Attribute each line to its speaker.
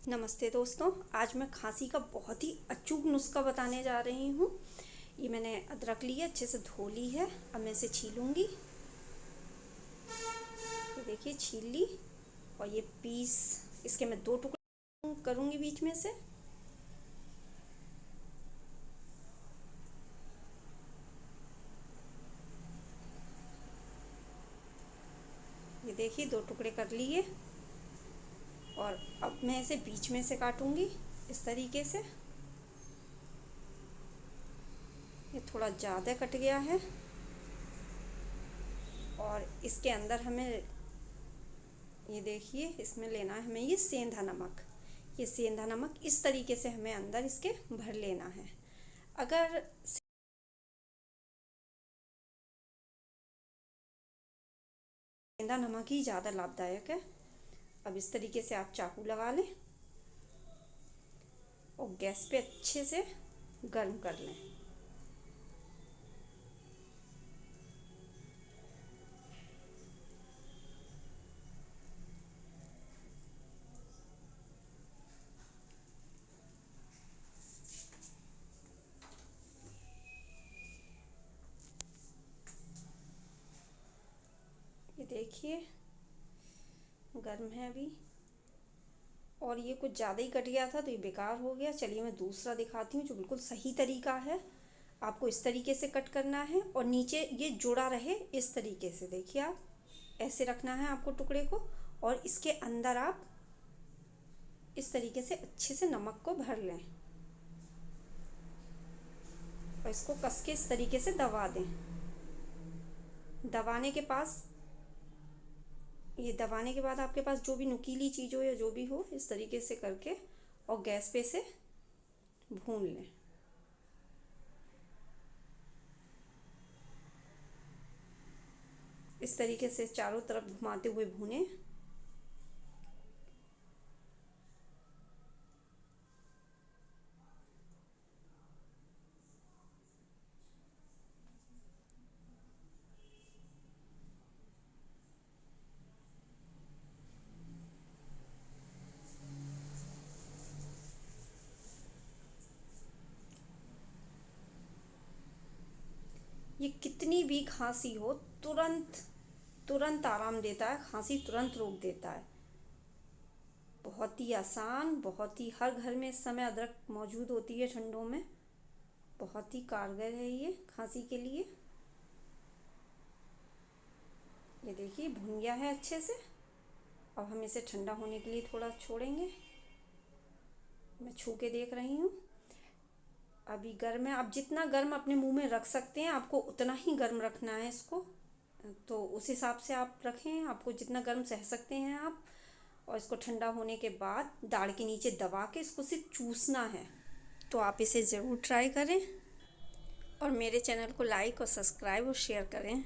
Speaker 1: नमस्ते दोस्तों, आज मैं खांसी का बहुत ही अचूक नुस्खा बताने जा रही हूँ। ये मैंने अदरक ली है, अच्छे से धो ली है। अब मैं इसे छीलूंगी। ये देखिए, छील ली। और ये पीस इसके मैं 2 टुकड़े करूँगी बीच में से। ये देखिए, 2 टुकड़े कर लिए। और अब मैं इसे बीच में से काटूंगी इस तरीके से। ये थोड़ा ज़्यादा कट गया है। और इसके अंदर हमें, ये देखिए, इसमें लेना है हमें ये सेंधा नमक। ये सेंधा नमक इस तरीके से हमें अंदर इसके भर लेना है। अगर सेंधा नमक ही ज़्यादा लाभदायक है। अब इस तरीके से आप चाकू लगा लें और गैस पे अच्छे से गर्म कर लें। ये देखिए, गर्म है अभी। और ये कुछ ज़्यादा ही कट गया था तो ये बेकार हो गया। चलिए मैं दूसरा दिखाती हूँ जो बिल्कुल सही तरीका है। आपको इस तरीके से कट करना है और नीचे ये जुड़ा रहे इस तरीके से। देखिए, आप ऐसे रखना है आपको टुकड़े को। और इसके अंदर आप इस तरीके से अच्छे से नमक को भर लें और इसको कस के इस तरीके से दबा दें। दबाने के पास ये दबाने के बाद आपके पास जो भी नुकीली चीज़ हो या जो भी हो, इस तरीके से करके और गैस पे से भून लें। इस तरीके से चारों तरफ घुमाते हुए भूनें। ये कितनी भी खांसी हो, तुरंत तुरंत आराम देता है। खांसी तुरंत रोक देता है। बहुत ही आसान, बहुत ही, हर घर में इस समय अदरक मौजूद होती है ठंडों में। बहुत ही कारगर है ये खांसी के लिए। ये देखिए, भुन गया है अच्छे से। अब हम इसे ठंडा होने के लिए थोड़ा छोड़ेंगे। मैं छू के देख रही हूँ। अभी गर्म है। आप जितना गर्म अपने मुंह में रख सकते हैं, आपको उतना ही गर्म रखना है इसको। तो उस हिसाब से आप रखें, आपको जितना गर्म सह सकते हैं आप। और इसको ठंडा होने के बाद दाढ़ के नीचे दबा के इसको सिर्फ चूसना है। तो आप इसे ज़रूर ट्राई करें और मेरे चैनल को लाइक और सब्सक्राइब और शेयर करें।